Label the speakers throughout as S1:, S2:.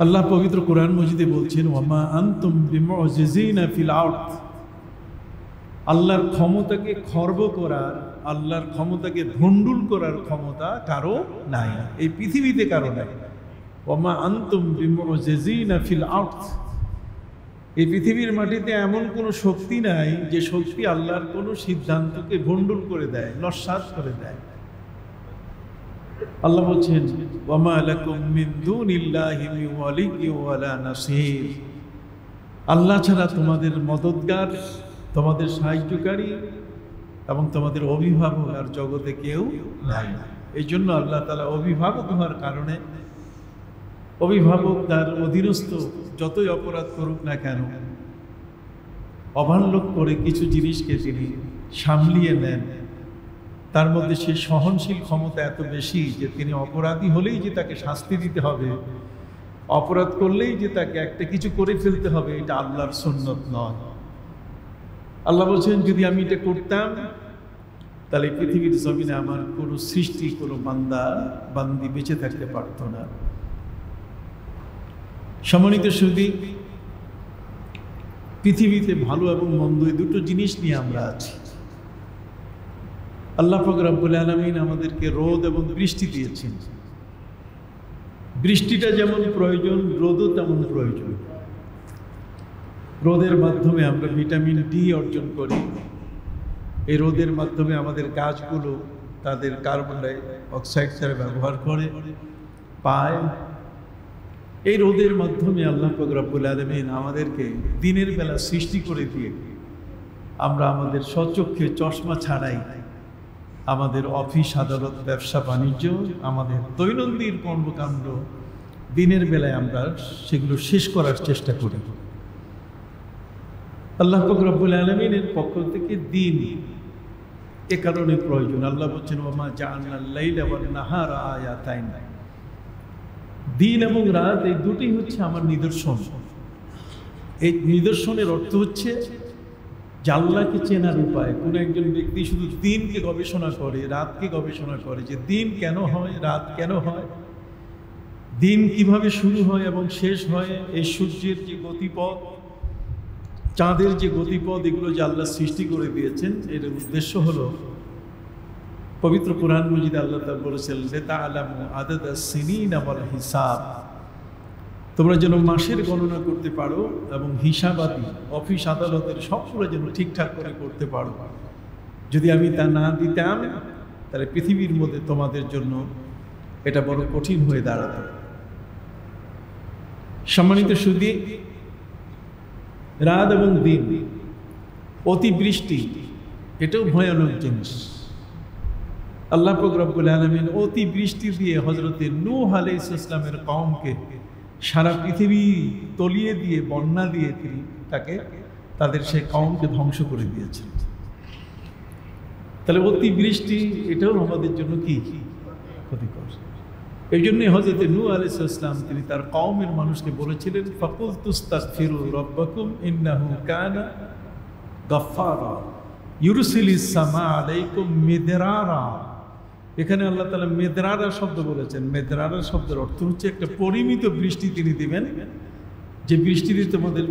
S1: আল্লাহ পবিত্র কোরআন মজিদে বলছেন, ওয়ামা আনতুম বিমুজিজিনা ফিল আরদ। আল্লাহর ক্ষমতাকে খর্ব করার, আল্লাহর ক্ষমতাকে ভণ্ডুল করার ক্ষমতা কারো নাই, এই পৃথিবীতে কারো নাই। ওয়ামা আনতুম বিমুজিজিনা ফিল আরদ। এই পৃথিবীর মাটিতে এমন কোনো শক্তি নাই যে শক্তি আল্লাহর কোনো সিদ্ধান্তকে ভণ্ডুল করে দেয়, নস্যাৎ করে দেয়। আল্লাহ বলছেন, ওয়ামা লাকুম মিন দুনিল্লাহি মিন ওয়ালিয়্যিন ওয়ালা নাসীর। আল্লাহ ছাড়া তোমাদের মদদগার, তোমাদের সাহায্যকারী এবং তোমাদের অভিভাবক আর জগতে কেউ নাই। এই জন্য আল্লাহ তাআলা অভিভাবক হওয়ার কারণে, অভিভাবক তার অধীনস্থ যতই অপরাধ করুক না কেন, অবহেলা করে কিছু জিনিসকে তিনি সামলিয়ে নেন। তার মধ্যে সেই সহনশীল ক্ষমতা এত বেশি যে তিনি অপরাধী হলেই যে তাকে শাস্তি দিতে হবে, অপরাধ করলেই যে তাকে একটা কিছু করে ফেলতে হবে, এটা আল্লাহর সুন্নত নয়। আল্লাহ বলছেন, যদি আমি এটা করতাম তাহলে পৃথিবীর জমিনে আমার কোনো সৃষ্টি, কোনো বান্দা বান্দি বেঁচে থাকতে পারত না। সম্মানিত সুধী, পৃথিবীতে ভালো এবং মন্দ এই দুটো জিনিস নিয়ে আমরা আছি। আল্লাহ পাক রব্বুল আলামিন আমাদেরকে রোদ এবং বৃষ্টি দিয়েছেন। বৃষ্টিটা যেমন প্রয়োজন, রোদও তেমন প্রয়োজন। রোদের মাধ্যমে আমরা ভিটামিন ডি অর্জন করি। এই রোদের মাধ্যমে আমাদের গাছগুলো তাদের কার্বন ডাই অক্সাইড ছাড়া ব্যবহার করে পায়। এই রোদের মাধ্যমে আল্লাহ পাক রব্বুল আলামিন আমাদেরকে দিনের বেলা সৃষ্টি করে দিয়ে আমরা আমাদের স্বচক্ষে চশমা ছাড়াই আমাদের অফিস, আদালত, ব্যবসা বাণিজ্য, আমাদের দৈনন্দিন কর্মকাণ্ড দিনের বেলায় আমরা সেগুলো শেষ করার চেষ্টা করি। আল্লাহ পাক রব্বুল আলামিনের পক্ষ থেকে দিন এ কারণে প্রয়োজন। আল্লাহ বলছেন, ওয়ামা জাআলনাল লাইলা ওয়ান নাহারা আয়াতাইন। দিন এবং রাত এই দুটি হচ্ছে আমার নিদর্শন। এই নিদর্শনের অর্থ হচ্ছে যে আল্লাহকে চেনার উপায়। কোনো একজন ব্যক্তি শুধু দিনকে গবেষণা করে, রাতকে গবেষণা করে, যে দিন কেন হয়, রাত কেন হয়, দিন কিভাবে শুরু হয় এবং শেষ হয়, এই সূর্যের যে গতিপথ, চাঁদের যে গতিপথ, এগুলো যে আল্লাহ সৃষ্টি করে দিয়েছেন, এর উদ্দেশ্য হলো, পবিত্র কোরআন মজিদে আল্লাহ তাআলা বলেছেন, লিতাআলামু আদাদাস সিনিনা ওয়াল হিসাব। তোমরা যেন মাসের গণনা করতে পারো এবং হিসাবাদি অফিস আদালতের সবগুলো যেন ঠিকঠাক করে করতে পারো। যদি আমি তা না দিতাম তাহলে পৃথিবীর মধ্যে তোমাদের জন্য এটা বড় কঠিন হয়ে দাঁড়াতো। সম্মানিত সুধী, রাত এবং দিন, অতিবৃষ্টি এটাও ভয়ানক জিনিস। আল্লাহ পাক রব্বুল আলামিন অতিবৃষ্টি দিয়ে হযরতে নূহ আলাইহিস সালামের কওমকে সারা পৃথিবী তলিয়ে দিয়ে, বন্যা দিয়ে তিনি তাদের সেই কওমকে ধ্বংস করে দিয়েছেন। তাহলে অতিবৃষ্টি এটাও আমাদের জন্য কি ক্ষতিকর। এই জন্যই হযরতে নূহ আলাইহিস সালাম তিনি তার কওমের মানুষকে বলেছিলেন, ফাকুলতুস্তাগফিরু রাব্বাকুম ইন্নাহু কানা গাফফারা ইউরসিলিস সামা আলাইকুম মিদরারা। এখানে আল্লাহ তাআলা মেদরারা শব্দ বলেছেন। মেদরারা শব্দের অর্থ হচ্ছে একটা পরিমিত বৃষ্টি তিনি দিবেন, যে বৃষ্টিতে তোমাদের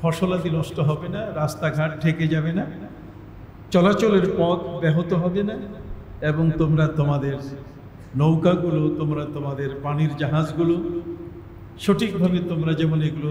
S1: ফসলাদি নষ্ট হবে না, রাস্তাঘাট ঢেকে যাবে না, চলাচলের পথ ব্যাহত হবে না, এবং তোমরা তোমাদের নৌকাগুলো, তোমরা তোমাদের পানির জাহাজগুলো সঠিকভাবে তোমরা যেমন এগুলো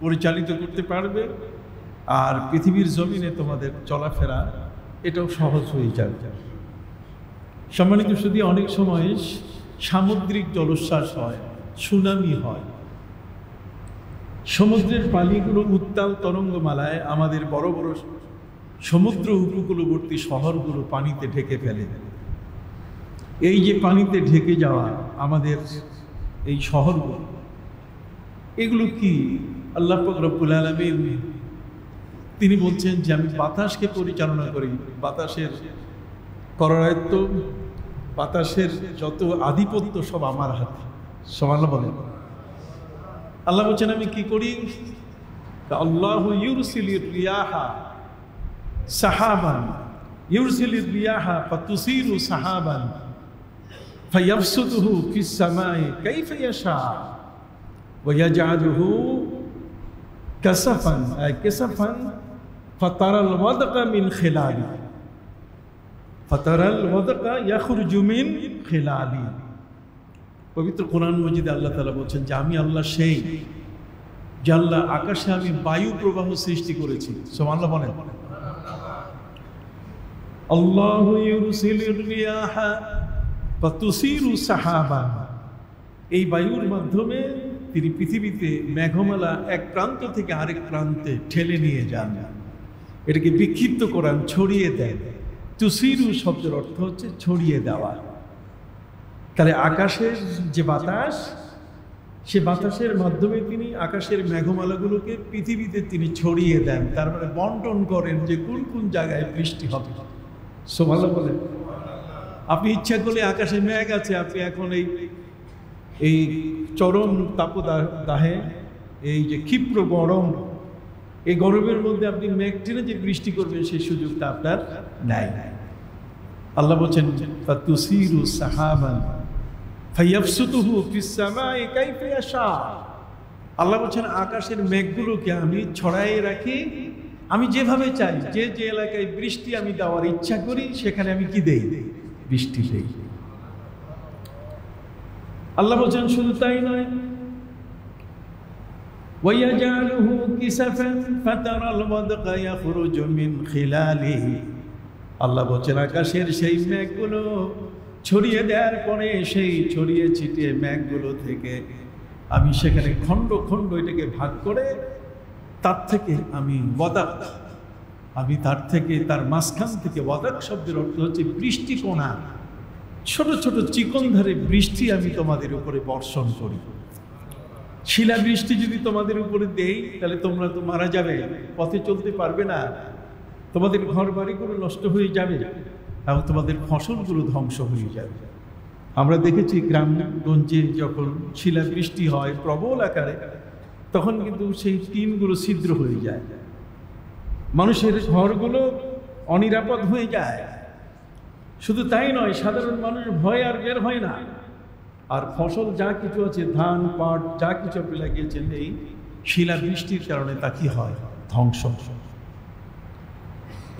S1: পরিচালিত করতে পারবে, আর পৃথিবীর জমিনে তোমাদের চলাফেরা এটাও সহজ হয়ে যাবে। সম্মানিত শুধু অনেক সময় সামুদ্রিক জলোচ্ছ্বাস হয়, সুনামি হয়, সমুদ্রের পানিগুলো উত্তাল তরঙ্গমালায় আমাদের বড় বড় সমুদ্র উপকূলবর্তী শহরগুলো পানিতে ঢেকে ফেলে। এই যে পানিতে ঢেকে যাওয়া আমাদের এই শহরগুলো, এগুলো কি? আল্লাহ পাক রব্বুল আলামিন তিনি বলছেন যে আমি বাতাসকে পরিচালনা করি, বাতাসের করায়ত্ত, বাতাসের যত আধিপত্য সব আমার হাতে। সুবহানাল্লাহ বলেন। আল্লাহ বলছেন আমি কি করি? আল্লাহু ইউরসিলির রিয়াহা সাহাবান, ইউরসিলির রিয়াহা ফাতুসিরু সাহাবান ফায়াবসুতুহু ফিস সামাই কাইফা ইয়াশা। ওয়ায়াজআলুহু কাসাফান কাসাফান ফাতারাল ওয়াদকা মিন খিলালি ফাতারাল ওয়াদকা ইয়াখরুজু মিন খিলালি। পবিত্র কোরআন মাজিদে আল্লাহ তাআলা বলছেন যে আমি আল্লাহ সেই যে আল্লাহ আকাশে আমি বায়ু প্রবাহ সৃষ্টি করেছি। সুবহানাল্লাহ বলেন। আল্লাহু ইউরসিলুর রিয়াহা ফাতুসিরু সাহাবান। এই বায়ুর মাধ্যমে তিনি পৃথিবীতে মেঘমালা এক প্রান্ত থেকে আরেক প্রান্তে ঠেলে নিয়ে যান, এটাকে বিক্ষিপ্ত করান, ছড়িয়ে দেন। তুসিরু শব্দের অর্থ হচ্ছে ছড়িয়ে দেওয়া। তাহলে আকাশের যে বাতাস, সে বাতাসের মাধ্যমে তিনি আকাশের মেঘমালাগুলোকে পৃথিবীতে তিনি ছড়িয়ে দেন, তারপরে বন্টন করেন যে কোন কোন জায়গায় বৃষ্টি হবে। সুবহানাল্লাহ বলেন। আপনি ইচ্ছা করলে আকাশে মেঘ আছে, আপনি এখন এই চরম তাপদাহে, এই যে ক্ষিপ্র গরম, এই গরমের মধ্যে আপনি মেঘ টেনে যে বৃষ্টি করবেন সেই সুযোগটা আপনার নাই। আল্লাহ বলছেন ফাতুসিরু সাহাবান ফায়াবসুতুহু ফিস সামাই কাইফা ইয়াশা। আল্লাহ বলছেন আকাশের মেঘগুলোকে আমি ছড়াইয়ে রাখি আমি যেভাবে চাই। যে যে এলাকায় বৃষ্টি আমি দেওয়ার ইচ্ছা করি সেখানে আমি কি দেই? বৃষ্টি দেই। আল্লাহ বলছেন শুধু তাই নয়, ওয়ায়াজআলুহু কিসাফান ফাতারাল ওয়াদকা ইয়াখরুজু মিন খিলালিহি। আল্লাহ বলছেন আকাশের সেই মেঘগুলো ছড়িয়ে দেওয়ার পরে সেই ছড়িয়ে ছিটিয়ে মেঘগুলো থেকে আমি সেখানে খণ্ড খণ্ড এটাকে ভাগ করে তার থেকে আমি ওয়াদাক, আমি তার থেকে তার মাঝখান থেকে, ওয়াদাক শব্দের অর্থ হচ্ছে বৃষ্টি কোণা, ছোট ছোট চিকনধারে বৃষ্টি আমি তোমাদের উপরে বর্ষণ করি। শিলা বৃষ্টি যদি তোমাদের উপরে দেই তাহলে তোমরা তো মারা যাবে, পথে চলতে পারবে না, তোমাদের ঘর বাড়িগুলো নষ্ট হয়ে যাবে এবং তোমাদের ফসলগুলো ধ্বংস হয়ে যাবে। আমরা দেখেছি গ্রামগঞ্জে যখন শিলাবৃষ্টি হয় প্রবল আকারে, তখন কিন্তু সেই টিনগুলো ছিদ্র হয়ে যায়, মানুষের ঘরগুলো অনিরাপদ হয়ে যায়। শুধু তাই নয়, সাধারণ মানুষ ভয় আর বের হয় না। আর ফসল যা কিছু আছে, ধান পাট যা কিছু আপনি লাগিয়েছেন, এই শিলাবৃষ্টির কারণে তা কি হয়? ধ্বংস।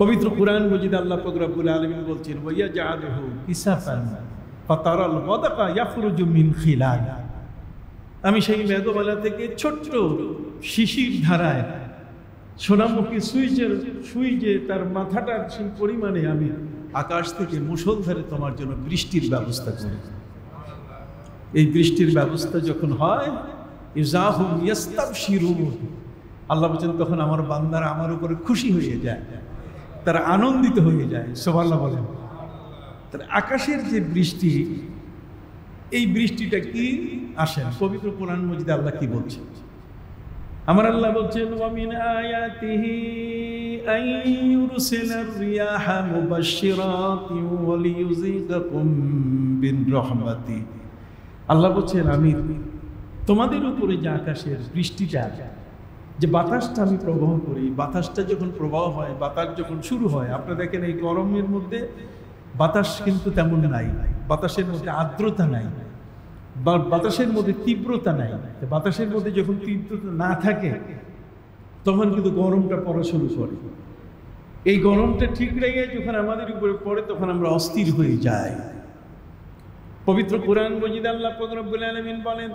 S1: পবিত্র কুরআন মাজিদে আল্লাহ পাক রব্বুল আলামিন বলছেন ওয়ায়াজআলুহু কিসাফান ফাতারাল ওয়াদকা ইয়াখরুজু মিন খিলাল। আমি সেই মেঘমালা থেকে ছোট্ট শিশির ধারায় সোনামুখী সুইজে তার মাথাটার সেই পরিমাণে আমি আকাশ থেকে মুষলধারে তোমার জন্য বৃষ্টির ব্যবস্থা করি। এই বৃষ্টির ব্যবস্থা যখন হয় ইজাহুম ইয়াস্তাবশিরুন, আল্লাহ বলেন তখন আমার বান্দারা আমার উপরে খুশি হয়ে যায়, তারা আনন্দিত হয়ে যায়। সুবহানাল্লাহ বলেন। তাহলে আকাশের যে বৃষ্টি, এই বৃষ্টিটা কি আসেন? পবিত্র কোরআন মাজিদে আল্লাহ কি বলছেন? আমার আল্লাহ বলছেন ওয়া মিন আয়াতিহি আইয়ুরসিলার রিয়াহা মুবাশশিরাতিন ওয়া লিইউযিকাকুম বিন রাহমাতি। আল্লাহ বলছেন আমি তোমাদের উপরে যে আকাশের বৃষ্টিটা, যে বাতাসটা আমি প্রবাহ করি, বাতাসটা যখন প্রবাহ হয়, বাতাস যখন শুরু হয়, আপনারা দেখেন এই গরমের মধ্যে বাতাস কিন্তু তেমন নাই, বাতাসের মধ্যে আর্দ্রতা নাই, বাতাসের মধ্যে তীব্রতা নাই। বাতাসের মধ্যে যখন তীব্রতা না থাকে তখন কিন্তু গরমটা পড়া শুরু করে। এই গরমটা ঠিক রেখে যখন আমাদের উপরে পড়ে তখন আমরা অস্থির হয়ে যাই। পবিত্র কোরআন মাজিদে আল্লাহ পাক রব্বুল আলামিন বলেন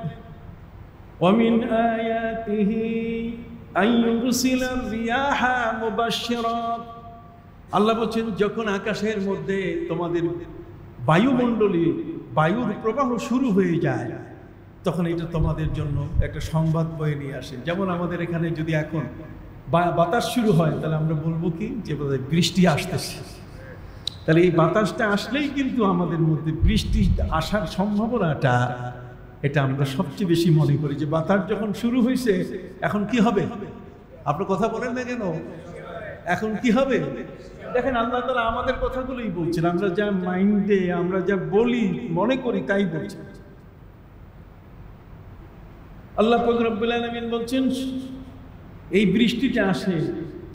S1: ওয়া মিন আয়াতিহি আইয়ুরসিলার রিয়াহা মুবাশশিরাত। আল্লাহ বলেন যখন আকাশের মধ্যে তোমাদের বায়ুমণ্ডলী বায়ুর প্রবাহ শুরু হয়ে যায় তখন এটা তোমাদের জন্য একটা সংবাদ বয়ে নিয়ে আসে। যেমন আমাদের এখানে যদি এখন বাতাস শুরু হয় তাহলে আমরা বলবো কি যে বৃষ্টি আসতেছে। তাহলে এই বাতাসটা আসলেই কিন্তু আমাদের মধ্যে বৃষ্টি আসার সম্ভাবনাটা, এটা আমরা সবচেয়ে বেশি মনে করি যে বাতাস যখন শুরু হয়েছে এখন কি হবে। আপনার কথা বলেন না কেন? এখন কি হবে? দেখেন আল্লাহ তাআলা আমাদের কথাগুলোই বলছেন, আমরা যা মাইন্ডে আমরা যা বলি মনে করি তাই বলছেন। আল্লাহ পাক রব্বুল আলামিন বলছেন এই বৃষ্টিটা আসে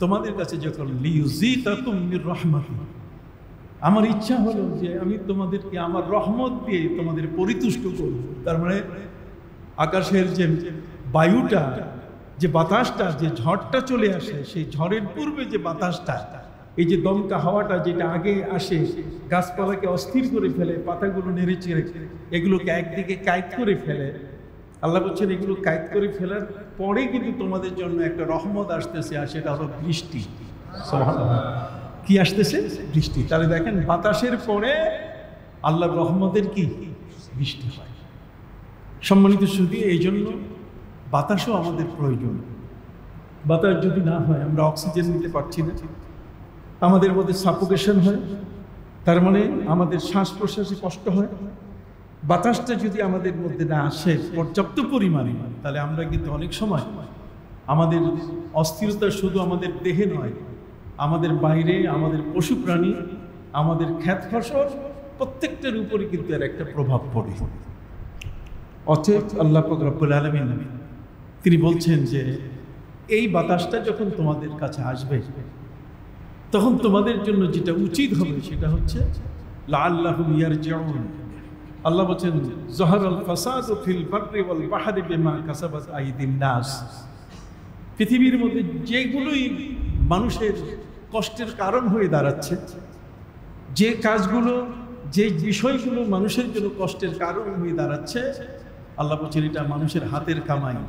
S1: তোমাদের কাছে যখন লিইউযিকাকুম মির রাহমাতি, আমার ইচ্ছা হলো যে আমি তোমাদেরকে আমার রহমত দিয়ে তোমাদের পরিতুষ্ট করব। তার মানে আকাশের যে বায়ুটা, যে বাতাসটা, যে ঝড়টা চলে আসে, সেই ঝড়ের পূর্বে যে বাতাসটা, এই যে দমকা হাওয়াটা যেটা আগে আসে, গাছপালাকে অস্থির করে ফেলে, পাতাগুলো নেড়ে চেড়ে এগুলোকে একদিকে কায়েদ করে ফেলে। আল্লাহ বলছেন এগুলো কায়েদ করে ফেলার পরে কিন্তু তোমাদের জন্য একটা রহমত আসতেছে, আর সেটা হলো বৃষ্টি। সুবহানাল্লাহ। কি আসতেছে? বৃষ্টি। তাহলে দেখেন, বাতাসের পরে আল্লাহর রহমতের কি? বৃষ্টি হয়। সম্মানিত সুধী, এই জন্য বাতাসও আমাদের প্রয়োজন। বাতাস যদি না হয়, আমরা অক্সিজেন নিতে পারছি না, আমাদের মধ্যে সাফোকেশন হয়, তার মানে আমাদের শ্বাস প্রশ্বাসে কষ্ট হয়। বাতাসটা যদি আমাদের মধ্যে না আসে পর্যাপ্ত পরিমাণে, তাহলে আমরা কিন্তু অনেক সময় আমাদের অস্থিরতা শুধু আমাদের দেহে নয়, আমাদের বাইরে, আমাদের পশু প্রাণী, আমাদের ক্ষেত ফসল প্রত্যেকটার উপরে কিন্তু এর একটা প্রভাব পড়ে। অতএব আল্লাহ পাক রব্বুল আলামিন তিনি বলছেন যে এই বাতাসটা যখন তোমাদের কাছে আসবে, তখন তোমাদের জন্য যেটা উচিত হবে সেটা হচ্ছে লাআল্লাহুম ইয়ারজিউন। আল্লাহ বলছেন যাহারাল ফাসাদু ফিল বাররি ওয়াল বাহরি বিমা কাসাবাত আইদিন নাস। পৃথিবীর মধ্যে যেগুলোই মানুষের কষ্টের কারণ হয়ে দাঁড়াচ্ছে, যে কাজগুলো, যে বিষয়গুলো মানুষের জন্য কষ্টের কারণ হয়ে দাঁড়াচ্ছে, আল্লাহ বলছেন এটা মানুষের হাতের কামাই।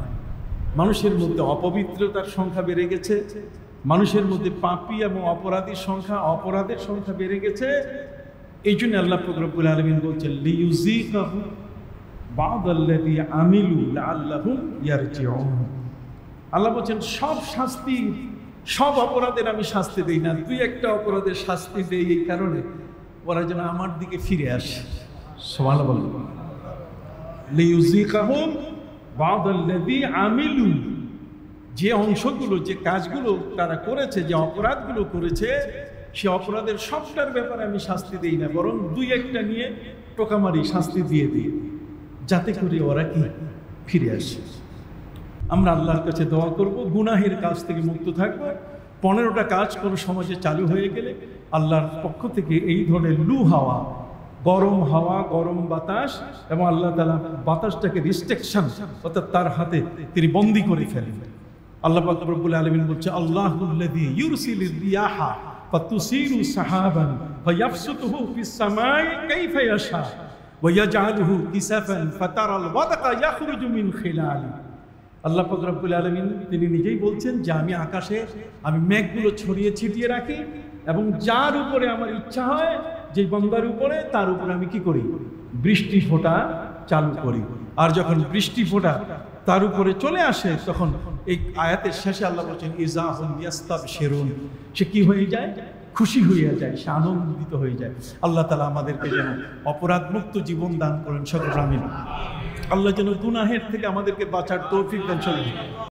S1: মানুষের মধ্যে অপবিত্রতার সংখ্যা বেড়ে গেছে, মানুষের মধ্যে পাপী এবং অপরাধের সংখ্যা বেড়ে গেছে। এই জন্য আল্লাহ পাক রব্বুল আলামিন বলছেন লিইউযীকাহু বা'দাল্লাযী আমিলু লাআল্লাহুম ইয়ারজিউন। আল্লাহ বলছেন সব শাস্তি, সব অপরাধের আমি শাস্তি দেই না, দুই একটা অপরাধের শাস্তি দেই এই কারণে ওরা যেন আমার দিকে ফিরে আসে। সুবহানাল্লাহ বলুন। লিইউযীকাহুম বা'দাল্লাযী আমিলু, যে অংশগুলো, যে কাজগুলো তারা করেছে, যে অপরাধগুলো করেছে, সে অপরাধের সবটার ব্যাপারে আমি শাস্তি দিই না, বরং দুই একটা নিয়ে টোকামারি শাস্তি দিয়ে দিই, যাতে করে ওরা কি ফিরে আসে। আমরা আল্লাহর কাছে দোয়া করব, গুনাহের কাজ থেকে মুক্ত থাকব। 15টা কাজ কোনো সমাজে চালু হয়ে গেলে আল্লাহর পক্ষ থেকে এই ধরনের লু হাওয়া, গরম হাওয়া, গরম বাতাস, এবং আল্লাহ তাআলা বাতাসটাকে রিস্ট্রিকশন, অর্থাৎ তার হাতে তিনি বন্দী করে ফেলেন। আল্লাহ পাক রব্বুল আলামিন বলছে আল্লাহুল্লাযী ইউরসিলির রিয়াহা ফাতুসিরু সাহাবান ফায়াবসুতুহু ফিস সামাই কাইফা ইয়াশা ওয়া ইয়াজআলুহু কিসাফান ফাতারাল ওয়াদকা ইয়াখরুজু মিন খিলালি। আল্লাহ পাক রব্বুল আলামিন তিনি নিজেই বলছেন যে আমি আকাশে মেঘগুলো ছড়িয়ে ছিটিয়ে রাখি, এবং যার উপরে আমার ইচ্ছা হয়, যে বান্দার উপরে, তার উপরে আমি কি করি? বৃষ্টি ফোঁটা চালু করি। আর যখন বৃষ্টি ফোঁটা তার উপরে চলে আসে, তখন এই আয়াতের শেষে আল্লাহ বলছেন ইযা হুম ইয়াস্তাবশিরুন, সে কি হয়ে যায়? খুশি হয়ে যায়, সে আনন্দিত হয়ে যায়। আল্লাহ তাআলা আমাদেরকে যেন অপরাধ মুক্ত জীবন দান করেন, সকল আমিন। আল্লাহ যেন গুনাহের থেকে আমাদেরকে বাঁচার তৌফিক দান করেন।